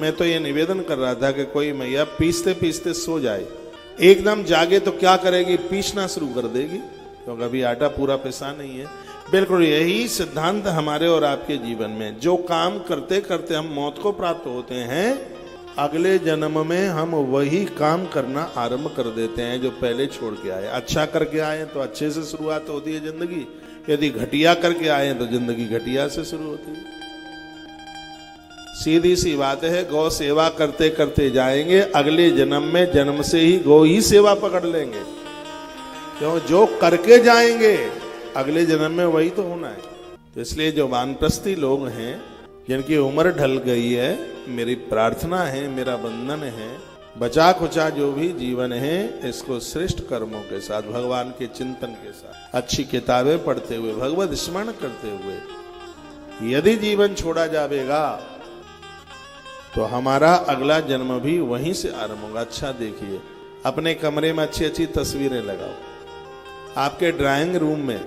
मैं तो ये निवेदन कर रहा था कि कोई मैया पीसते पीसते सो जाए, एकदम जागे तो क्या करेगी, पीसना शुरू कर देगी, क्योंकि अभी आटा पूरा पिसा नहीं है। बिल्कुल यही सिद्धांत हमारे और आपके जीवन में, जो काम करते करते हम मौत को प्राप्त होते हैं, अगले जन्म में हम वही काम करना आरंभ कर देते हैं जो पहले छोड़ के आए। अच्छा करके आए तो अच्छे से शुरुआत होती है जिंदगी, यदि घटिया करके आए तो जिंदगी घटिया से शुरू होती है। सीधी सी बात है, गौ सेवा करते करते जाएंगे, अगले जन्म में जन्म से ही गौ ही सेवा पकड़ लेंगे, क्यों जो करके जाएंगे अगले जन्म में वही तो होना है। तो इसलिए जो वानप्रस्थी लोग हैं, जिनकी उम्र ढल गई है, मेरी प्रार्थना है, मेरा बंधन है, बचा खुचा जो भी जीवन है इसको श्रेष्ठ कर्मों के साथ, भगवान के चिंतन के साथ, अच्छी किताबें पढ़ते हुए, भगवत स्मरण करते हुए यदि जीवन छोड़ा जाएगा तो हमारा अगला जन्म भी वहीं से आरंभ होगा। अच्छा देखिए, अपने कमरे में अच्छी अच्छी तस्वीरें लगाओ, आपके ड्राइंग रूम में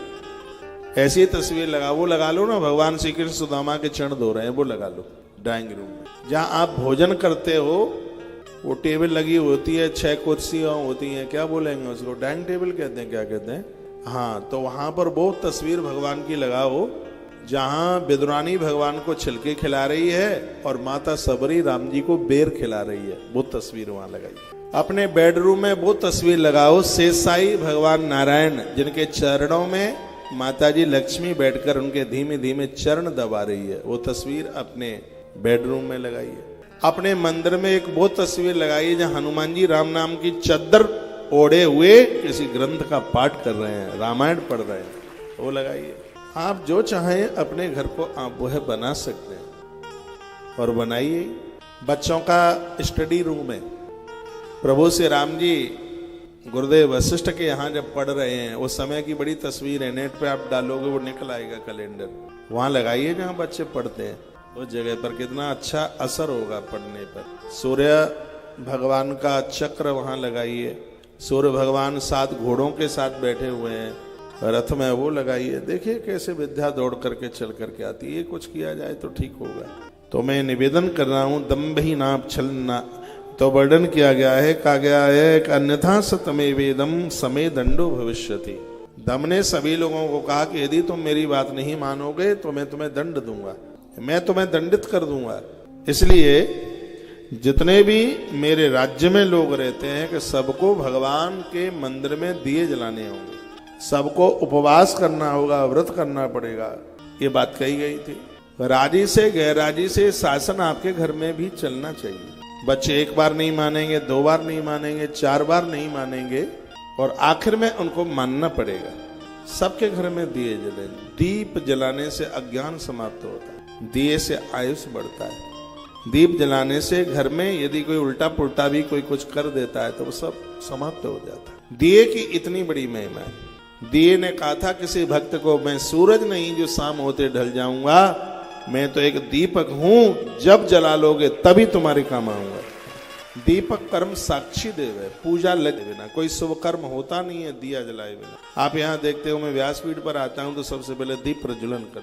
ऐसी तस्वीर लगाओ, वो लगा लो ना, भगवान श्री कृष्ण सुदामा के चरण धो रहे हैं, वो लगा लो ड्राइंग रूम में। जहाँ आप भोजन करते हो वो टेबल लगी होती है, 6 कुर्सियां होती हैं, क्या बोलेंगे उसको, डाइनिंग टेबल कहते हैं, क्या कहते हैं, हाँ, तो वहां पर वो तस्वीर भगवान की लगाओ जहां विदुरानी भगवान को छिलके खिला रही है और माता सबरी राम जी को बेर खिला रही है, वो तस्वीर वहां लगाई। अपने बेडरूम में वो तस्वीर लगाओ, शेषशाही भगवान नारायण जिनके चरणों में माता जी लक्ष्मी बैठकर उनके धीमे धीमे चरण दबा रही है, वो तस्वीर अपने बेडरूम में लगाइए। अपने मंदिर में एक वो तस्वीर लगाइए जहां हनुमान जी राम नाम की चद्दर ओढ़े हुए किसी ग्रंथ का पाठ कर रहे हैं, रामायण पढ़ रहे हैं, वो लगाइए। आप जो चाहें अपने घर को आप वह बना सकते हैं और बनाइए। बच्चों का स्टडी रूम है, प्रभु श्री राम जी गुरुदेव वशिष्ठ के यहाँ जब पढ़ रहे हैं, उस समय की बड़ी तस्वीर है, नेट पे आप डालोगे वो निकल आएगा कैलेंडर, वहां लगाइए जहां बच्चे पढ़ते हैं, उस जगह पर कितना अच्छा असर होगा पढ़ने पर। सूर्य भगवान का चक्र वहां लगाइए, सूर्य भगवान 7 घोड़ों के साथ बैठे हुए हैं रथ में, वो लगाइए। देखिए कैसे विद्या दौड़ करके चल करके आती है, कुछ किया जाए तो ठीक होगा। तो मैं निवेदन कर रहा हूं, दम्भहि नाप छलना तो वर्णन किया गया है, कहा गया है कि अन्यथा सतमे वेदम समय दंडो भविष्यति। दम ने सभी लोगों को कहा कि यदि तुम मेरी बात नहीं मानोगे तो मैं तुम्हें दंड दूंगा, मैं तुम्हें दंडित कर दूंगा। इसलिए जितने भी मेरे राज्य में लोग रहते हैं कि सबको भगवान के मंदिर में दिए जलाने होंगे, सबको उपवास करना होगा, व्रत करना पड़ेगा, ये बात कही गई थी। राजी से गैरराजी से शासन आपके घर में भी चलना चाहिए। बच्चे एक बार नहीं मानेंगे, 2 बार नहीं मानेंगे, 4 बार नहीं मानेंगे और आखिर में उनको मानना पड़ेगा। सबके घर में दिए जले, दीप जलाने से अज्ञान समाप्त होता है, दिए से आयुष बढ़ता है। दीप जलाने से घर में यदि कोई उल्टा पुल्टा भी कोई कुछ कर देता है तो वो सब समाप्त हो जाता है। दिए की इतनी बड़ी महिमा है। दिए ने कहा था किसी भक्त को, मैं सूरज नहीं जो शाम होते ढल जाऊंगा, मैं तो एक दीपक हूं, जब जला लोगे तभी तुम्हारे काम आऊंगा। दीपक कर्म साक्षी देव है, पूजा लगे बिना कोई शुभ कर्म होता नहीं है दिया जलाए बिना। आप यहाँ देखते हो, मैं व्यासपीठ पर आता हूं तो सबसे पहले दीप प्रज्वलन कर